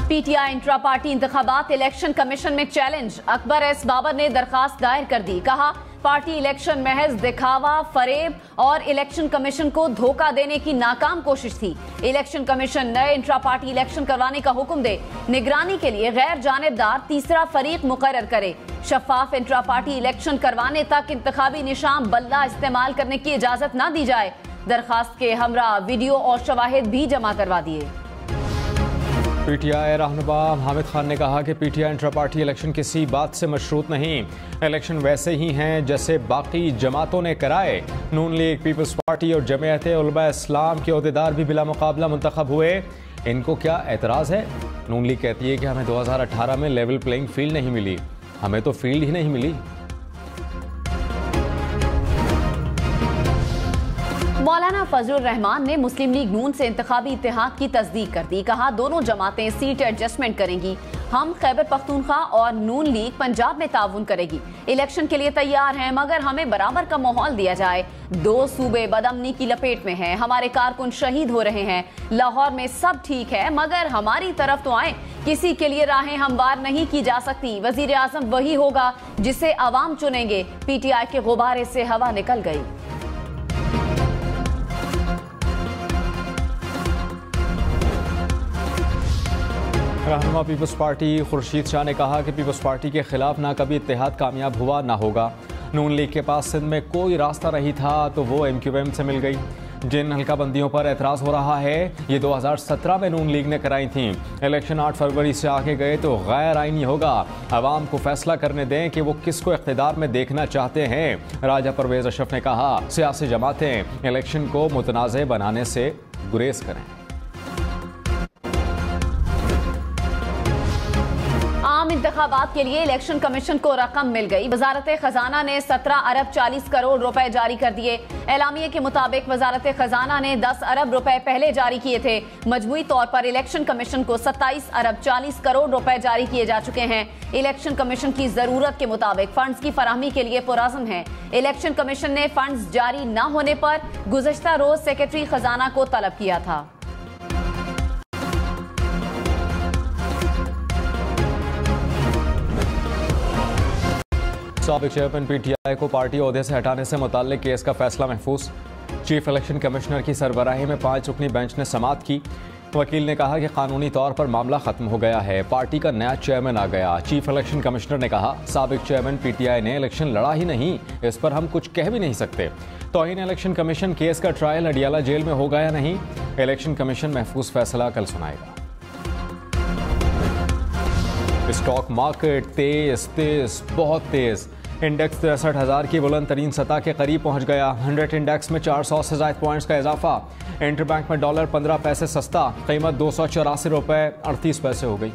PTI intra party इंतखाबात election commission में challenge. Akbar S Babar ने दरखास्त दायर कर दी। कहा पार्टी इलेक्शन महज दिखावा, फरेब और इलेक्शन कमीशन को धोखा देने की नाकाम कोशिश थी। इलेक्शन कमीशन नए इंट्रा पार्टी इलेक्शन करवाने का हुक्म दे। निगरानी के लिए गैर जानिबदार तीसरा फरीक मुकर्रर करे। शफाफ इंट्रा पार्टी इलेक्शन करवाने तक इंतखाबी निशान बल्ला इस्तेमाल करने की इजाजत न दी जाए। दरखास्त के हमरा वीडियो और शवाहिद भी जमा करवा दिए। पीटीआई रहनुमा हामिद खान ने कहा कि पीटीआई इंट्रा पार्टी इलेक्शन किसी बात से मशरूत नहीं। इलेक्शन वैसे ही हैं जैसे बाकी जमातों ने कराए। नून लीग, पीपल्स पार्टी और जमीयत उलमा इस्लाम के अहदेदार भी बिला मुकाबला मुंतखब हुए। इनको क्या एतराज़ है? नून लीग कहती है कि हमें 2018 में लेवल प्लेइंग फील्ड नहीं मिली। हमें तो फील्ड ही नहीं मिली। मौलाना फजलुर रहमान ने मुस्लिम लीग नून से इंतखाबी इत्तेहाद की तस्दीक कर दी। कहा दोनों जमातें सीट एडजस्टमेंट करेंगी। हम खैबर पख्तूनख्वा और नून लीग पंजाब में ताउन करेगी। इलेक्शन के लिए तैयार हैं, मगर हमें बराबर का माहौल दिया जाए। 2 सूबे बदअमनी की लपेट में हैं। हमारे कारकुन शहीद हो रहे हैं। लाहौर में सब ठीक है, मगर हमारी तरफ तो आए। किसी के लिए राहें हमवार नहीं की जा सकती। वजीर आजम वही होगा जिसे अवाम चुनेंगे। पीटीआई के गुब्बारे से हवा निकल गई। रहनुमा पीपल्स पार्टी खुर्शीद शाह ने कहा कि पीपल्स पार्टी के खिलाफ ना कभी इत्तेहाद कामयाब हुआ ना होगा। नून लीग के पास सिंध में कोई रास्ता नहीं था तो वो MQM से मिल गई। जिन हल्काबंदियों पर एतराज़ हो रहा है ये 2017 में नून लीग ने कराई थी। इलेक्शन 8 फरवरी से आगे गए तो गैर आईनी होगा। अवाम को फैसला करने दें कि वो किसको इख्तिदार में देखना चाहते हैं। राजा परवेज अशरफ ने कहा सियासी जमातें इलेक्शन को मुतनाज़ बनाने से गुरेज करें। आम इंतखाबात के लिए इलेक्शन कमीशन को रकम मिल गई। वजारत खजाना ने 17 अरब 40 करोड़ रुपए जारी कर दिए। एलामिये के मुताबिक वजारत खजाना ने 10 अरब रुपए पहले जारी किए थे। मजमूई तौर पर इलेक्शन कमीशन को 27 अरब 40 करोड़ रुपए जारी किए जा चुके हैं। इलेक्शन कमीशन की जरूरत के मुताबिक फंड्स की फराहमी के लिए पुरअज़्म है। इलेक्शन कमीशन ने फंड्स जारी न होने पर गुज़श्ता रोज सेक्रेटरी खजाना को तलब किया था। साबिक चेयरमैन पीटीआई को पार्टी ओहदे से हटाने से मुताल्लिक केस का फैसला महफूज। चीफ इलेक्शन कमिश्नर की सरबराही में 5 रुकनी बेंच ने समाअत की। वकील ने कहा कि कानूनी तौर पर मामला खत्म हो गया है। पार्टी का नया चेयरमैन आ गया। चीफ इलेक्शन कमिश्नर ने कहा साबिक चेयरमैन पीटीआई ने इलेक्शन लड़ा ही नहीं, इस पर हम कुछ कह भी नहीं सकते। तौहीन इलेक्शन कमीशन केस का ट्रायल अडियाला जेल में होगा या नहीं, इलेक्शन कमीशन महफूज फैसला कल सुनाएगा। स्टॉक मार्केट तेज बहुत तेज। इंडेक्स 63,000 की बुलंद तरीन सतह के करीब पहुंच गया। 100 इंडेक्स में 400 से ज़ायद पॉइंट्स का इजाफा। इंटरबैंक में डॉलर 15 पैसे सस्ता, कीमत 284 रुपए 38 पैसे हो गई।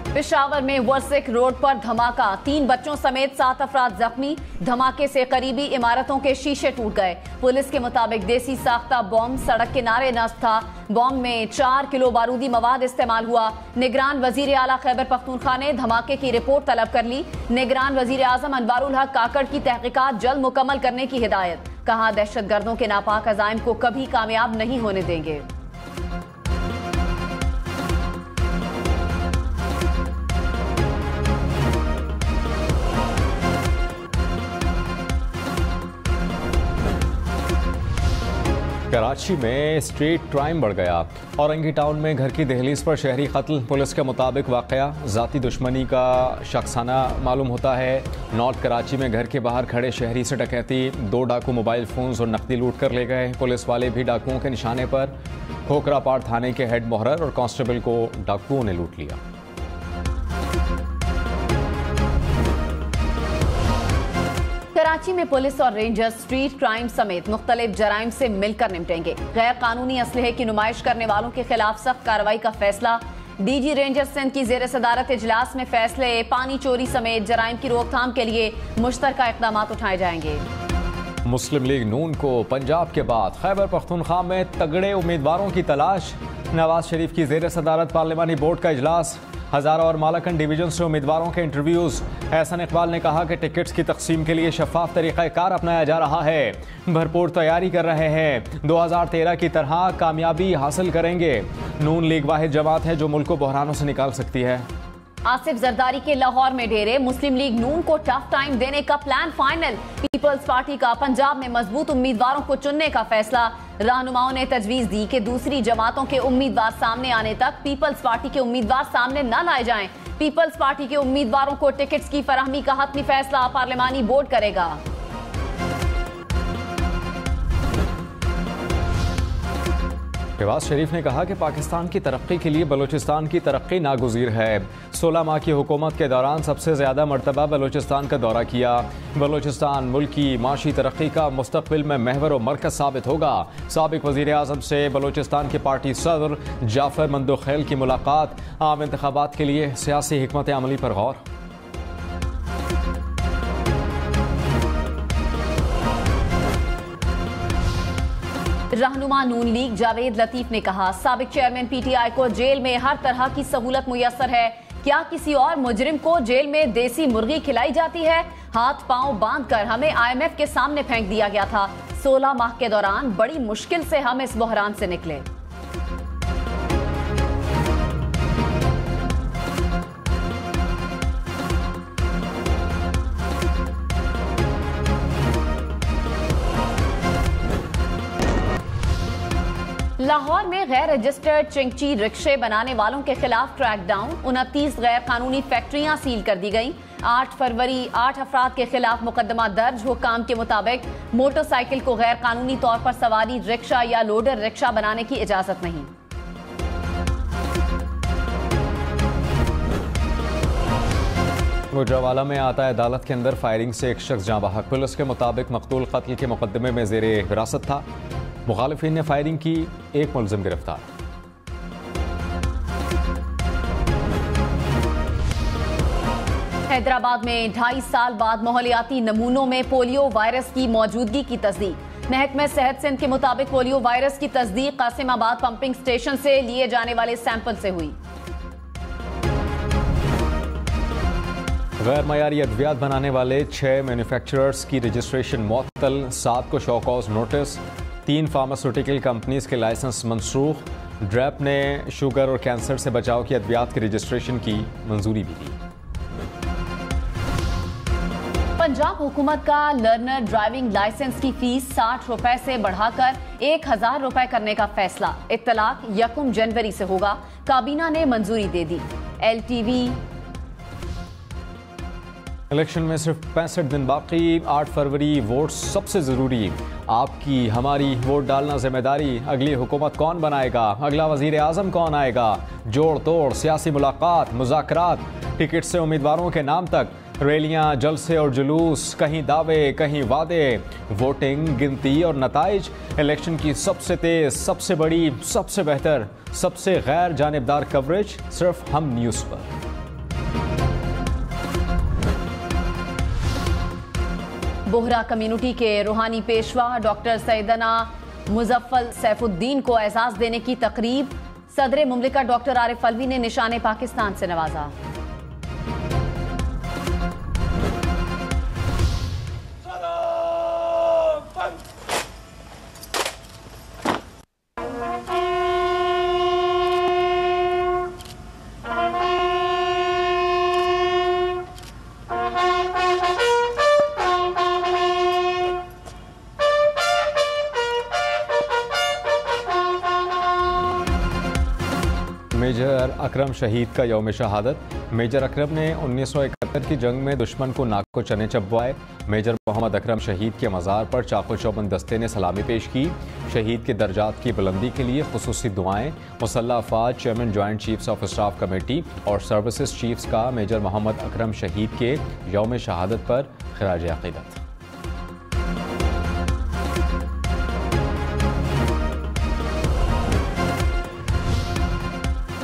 पेशावर में वर्सिक रोड पर धमाका, 3 बच्चों समेत 7 अफराद जख्मी। धमाके से करीबी इमारतों के शीशे टूट गए। पुलिस के मुताबिक देसी साख्ता बॉम्ब सड़क किनारे नस्ब था। बॉम्ब में 4 किलो बारूदी मवाद इस्तेमाल हुआ। निगरान वजीर आला खैबर पख्तूनख्वा ने धमाके की रिपोर्ट तलब कर ली। निगरान वजीर आजम अनवारुल हक काकड़ की तहकीकात जल्द मुकम्मल करने की हिदायत। कहा दहशतगर्दों के नापाक अज़ाइम को कभी कामयाब नहीं होने देंगे। कराची में स्ट्रीट क्राइम बढ़ गया। औरंगी टाउन में घर की दहलीज पर शहरी कत्ल। पुलिस के मुताबिक वाकया ज़ाती दुश्मनी का शख्साना मालूम होता है। नॉर्थ कराची में घर के बाहर खड़े शहरी से डकैती। 2 डाकू मोबाइल फ़ोन्स और नकदी लूट कर ले गए। पुलिस वाले भी डाकुओं के निशाने पर। खोखरापाड़ थाने के हेड मोहर्रर और कांस्टेबल को डाकुओं ने लूट लिया। कराची में पुलिस और रेंजर्स स्ट्रीट क्राइम समेत मुख्तलिफ जराइम से मिलकर निपटेंगे। गैर कानूनी असलहे की नुमाइश करने वालों के खिलाफ सख्त कार्रवाई का फैसला। डीजी रेंजर्स सिंध की जेर सदारत इजलास में फैसले। पानी चोरी समेत जराइम की रोकथाम के लिए मुश्तरका इक़दाम उठाए जाएंगे। मुस्लिम लीग नून को पंजाब के बाद खैबर पख्तूनख्वा में तगड़े उम्मीदवारों की तलाश। नवाज शरीफ की जेर सदारत पार्लिमानी बोर्ड का इजलास। हज़ारा और मालाकंड डिवीजन से उम्मीदवारों के इंटरव्यूज। एहसन इकबाल ने कहा कि टिकट्स की तकसीम के लिए शफाफ तरीक़ाकार अपनाया जा रहा है, भरपूर तैयारी कर रहे हैं, 2013 की तरह कामयाबी हासिल करेंगे। नून लीग वाहिद जमात है जो मुल्क को बहरानों से निकाल सकती है। आसिफ जरदारी के लाहौर में डेरे, मुस्लिम लीग नून को टफ टाइम देने का प्लान फाइनल। पीपल्स पार्टी का पंजाब में मजबूत उम्मीदवारों को चुनने का फैसला। रहनुमाओं ने तजवीज दी कि दूसरी जमातों के उम्मीदवार सामने आने तक पीपल्स पार्टी के उम्मीदवार सामने न लाए जाएं। पीपल्स पार्टी के उम्मीदवारों को टिकट्स की फराहमी का हतमी फैसला पार्लिमानी बोर्ड करेगा। शहबाज शरीफ ने कहा कि पाकिस्तान की तरक्की के लिए बलूचिस्तान की तरक्की नागुज़ीर है। 16 माह की हुकूमत के दौरान सबसे ज़्यादा मरतबा बलूचिस्तान का दौरा किया। बलूचिस्तान मुल्क की माशी तरक्की का मुस्तक़बिल में महवर व मरकज़ साबित होगा। साबिक़ वज़ीर आज़म से बलूचिस्तान के पार्टी सदर जाफ़र मंदोखेल की मुलाकात। आम इंतख़ाबात के लिए सियासी हिकमत अमली पर गौर। रहनुमा नून लीग जावेद लतीफ ने कहा, साबिक चेयरमैन पीटीआई को जेल में हर तरह की सहूलत मुयस्सर है। क्या किसी और मुजरिम को जेल में देसी मुर्गी खिलाई जाती है? हाथ पांव बांधकर हमें IMF के सामने फेंक दिया गया था। 16 माह के दौरान बड़ी मुश्किल से हम इस बहरान से निकले। लाहौर में गैर रजिस्टर्ड चिंगची रिक्शे बनाने वालों के खिलाफ क्रैकडाउन। 29 गैर कानूनी फैक्ट्रियां सील कर दी गईं। 8 फरवरी 8 अफराद के खिलाफ मुकदमा दर्ज। हुकाम के मुताबिक मोटरसाइकिल को गैर कानूनी तौर पर सवारी रिक्शा या लोडर रिक्शा बनाने की इजाजत नहीं। गुजरावाला में आता अदालत के अंदर फायरिंग से एक शख्स जाँ बहक। पुलिस के मुताबिक मकतूल कत्ल के मुकदमे में ज़ेरे हिरासत था। मुखालिफिन ने फायरिंग की, एक मुलजिम गिरफ्तार। हैदराबाद में 2.5 साल बाद माहौलियाती नमूनों में पोलियो वायरस की मौजूदगी की तस्दीक। महकमा सेहत सिंध के मुताबिक पोलियो वायरस की तस्दीक कासिमाबाद पंपिंग स्टेशन से लिए जाने वाले सैंपल से हुई। गैर मयारी अद्वियात बनाने वाले 6 मैन्युफैक्चरर्स की रजिस्ट्रेशन मुअत्तल। 7 को show cause notice. 3 pharmaceutical companies के लाइसेंस मनसूख। ड्रैप ने शुगर और कैंसर से बचाव की अद्वियात की रजिस्ट्रेशन की मंजूरी भी दी। पंजाब हुकूमत का लर्नर ड्राइविंग लाइसेंस की फीस 60 रुपए से बढ़ाकर 1000 रुपए करने का फैसला। इत्तलाक 1 जनवरी से होगा। काबीना ने मंजूरी दे दी। LTV इलेक्शन में सिर्फ 65 दिन बाकी। 8 फरवरी वोट सबसे ज़रूरी। आपकी हमारी वोट डालना जिम्मेदारी। अगली हुकूमत कौन बनाएगा, अगला वज़ीर आज़म कौन आएगा, जोड़ तोड़ सियासी मुलाकात, मुज़ाकरात, टिकट से उम्मीदवारों के नाम तक, रैलियां, जलसे और जुलूस, कहीं दावे कहीं वादे, वोटिंग, गिनती और नताइज। इलेक्शन की सबसे तेज, सबसे बड़ी, सबसे बेहतर, सबसे गैर जानिबदार कवरेज सिर्फ हम न्यूज़ पर। बोहरा कम्युनिटी के रूहानी पेशवा डॉक्टर सैयदना मुजफ्फर सैफुद्दीन को एजाज देने की तकरीब। सदर मुमलिकत डॉक्टर आरिफ अलवी ने निशाने पाकिस्तान से नवाजा। मेजर अकरम शहीद का यौम शहादत। मेजर अकरम ने 1971 की जंग में दुश्मन को नाक को चने चबवाए। मेजर मोहम्मद अकरम शहीद के मज़ार पर चाको चौबंद दस्ते ने सलामी पेश की। शहीद के दर्जात की बुलंदी के लिए खुसूसी दुआएं। मुसल्लह अफवाज chairman joint chiefs of staff committee और सर्विसेज चीफ्स का मेजर मोहम्मद अकरम शहीद के यौम शहादत पर खिराज अक़ीदत।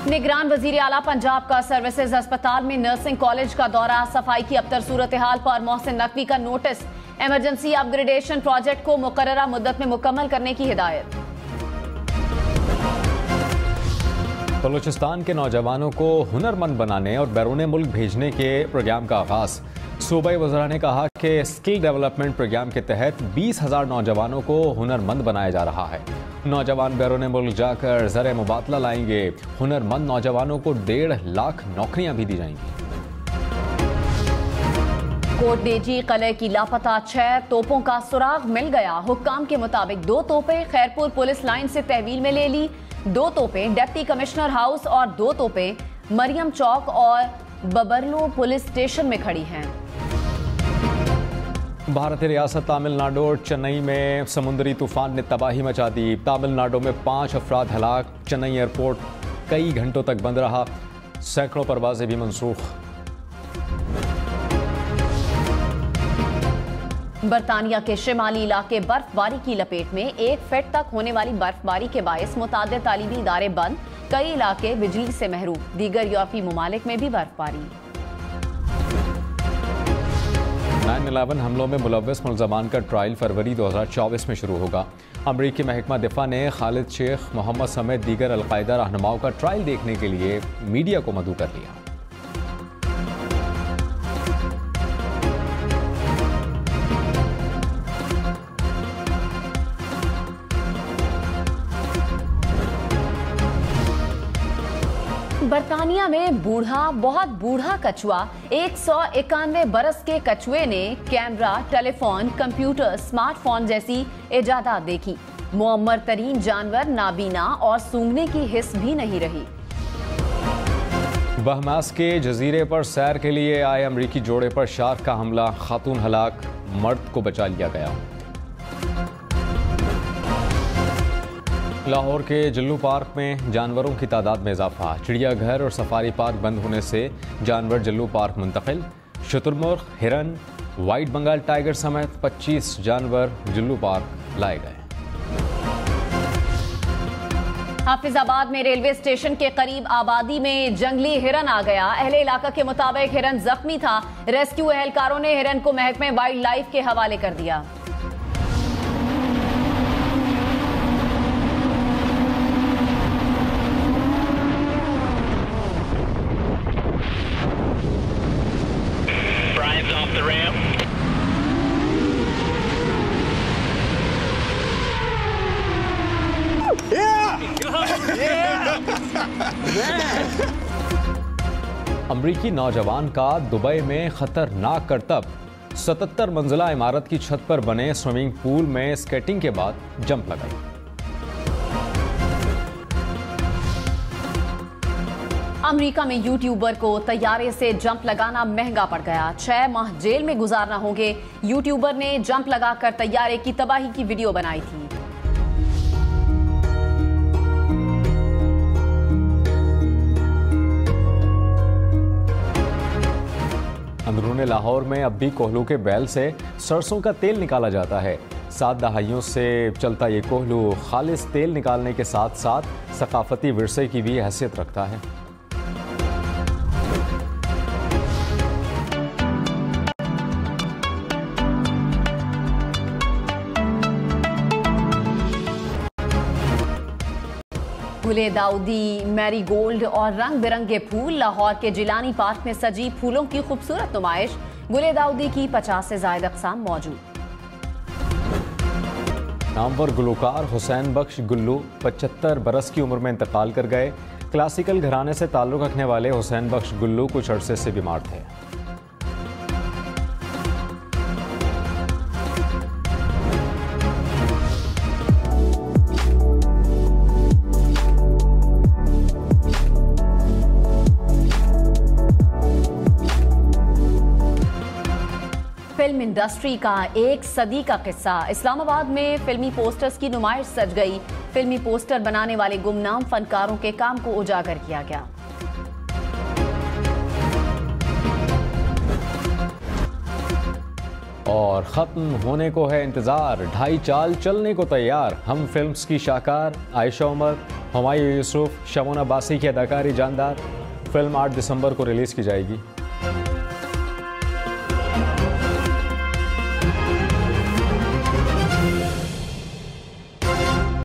निगरान वजीर आला पंजाब का सर्विसेज अस्पताल में नर्सिंग कॉलेज का दौरा। सफाई की अबतर सूरत हाल पर मोहसिन नकवी का नोटिस। इमरजेंसी अपग्रेडेशन प्रोजेक्ट को मुकर्ररा मुद्दत में मुकम्मल करने की हिदायत। बलूचिस्तान के नौजवानों को हुनरमंद बनाने और बैरून मुल्क भेजने के प्रोग्राम का आगाज। सूबाई वज़रा ने कहा कि स्किल डेवलपमेंट प्रोग्राम के तहत 20,000 नौजवानों को हुनरमंद बनाया जा रहा है। नौजवान बैरून मुल्क जाकर ज़र मुबादला लाएंगे। हुनरमंद नौजवानों को 1.5 लाख नौकरियां भी दी जाएंगी। कोटडेजी किले की लापता 6 तोपों का सुराग मिल गया। हुक्काम के मुताबिक 2 तोपें खैरपुर पुलिस लाइन से तहवील में ले ली, 2 तोपें डिप्टी कमिश्नर हाउस और 2 तोपें मरियम चौक और बबरलो पुलिस स्टेशन में खड़ी हैं। भारतीय रियासत तमिलनाडु और चेन्नई में समुद्री तूफान ने तबाही मचा दी। तमिलनाडु में 5 अफराद हलाक। चेन्नई एयरपोर्ट कई घंटों तक बंद रहा। सैकड़ों परवाजें भी मनसूख। बरतानिया के शिमाली इलाके बर्फबारी की लपेट में। 1 फीट तक होने वाली बर्फबारी के बायस मुतादिद तालीमी इदारे बंद, कई इलाके बिजली से महरूम। दीगर यूरोपीय ममालिक में भी बर्फबारी। 9/11 हमलों में मुलव्वस मुल्ज़मान का ट्रायल फरवरी 2024 में शुरू होगा। अमरीकी महकमा दिफा ने खालिद शेख मोहम्मद समेत दीगर अलकायदा रहनुमाओं का ट्रायल देखने के लिए मीडिया को मदऊ कर लिया। बरतानिया में बहुत बूढ़ा कछुआ 191 बरस के कछुए ने कैमरा, टेलीफोन, कंप्यूटर, स्मार्टफोन जैसी इजादात देखी। मुअम्मर तरीन जानवर नाबीना और सूंघने की हिस्स भी नहीं रही। बहमास के जजीरे पर सैर के लिए आए अमरीकी जोड़े पर शार्क का हमला, खातून हलाक, मर्द को बचा लिया गया। लाहौर के जल्लू पार्क में जानवरों की तादाद में इजाफा। चिड़ियाघर और सफारी पार्क बंद होने से जानवर जल्लू पार्क मुंतकिल। शुतुरमुर्ग, हिरन, वाइट बंगाल टाइगर समेत 25 जानवर जल्लू पार्क लाए गए। हाफिजाबाद में रेलवे स्टेशन के करीब आबादी में जंगली हिरन आ गया। अहले इलाका के मुताबिक हिरन जख्मी था। रेस्क्यू एहलकारों ने हिरन को महकमे वाइल्ड लाइफ के हवाले कर दिया। अमरीकी नौजवान का दुबई में खतरनाक करतब। 77 मंजिला इमारत की छत पर बने स्विमिंग पूल में स्केटिंग के बाद जंप लगाई। अमेरिका में यूट्यूबर को तैयारे से जंप लगाना महंगा पड़ गया। 6 माह जेल में गुजारना होंगे। यूट्यूबर ने जंप लगाकर तैयारे की तबाही की वीडियो बनाई थी। अंदरूनी लाहौर में अब भी कोहलू के बैल से सरसों का तेल निकाला जाता है। 7 दहाइयों से चलता ये कोहलू खालिस तेल निकालने के साथ साथ सकाफती विरसे की भी हैसियत रखता है। गुले दाऊदी, मैरीगोल्ड और रंग बिरंगे फूल। लाहौर के जिलानी पार्क में सजी फूलों की खूबसूरत नुमाइश। गुले दाऊदी की 50 से ज्यादा अक़साम मौजूद। नामवर गुलकार हुसैन बख्श गुल्लू 75 बरस की उम्र में इंतकाल कर गए। क्लासिकल घराने से ताल्लुक़ रखने वाले हुसैन बख्श गुल्लू कुछ अरसे से बीमार थे। फिल्म इंडस्ट्री का 1 सदी का किस्सा। इस्लामाबाद में फिल्मी पोस्टर्स की नुमाइश सज गई। फिल्मी पोस्टर बनाने वाले गुमनाम फनकारों के काम को उजागर किया गया। और खत्म होने को है इंतजार, 2.5 चाल चलने को तैयार। हम फिल्म्स की शाहकार आयशा उमर, हुमायूं यूसुफ, शमोन अब्बासी की अदाकारी जानदार। फिल्म 8 दिसंबर को रिलीज की जाएगी।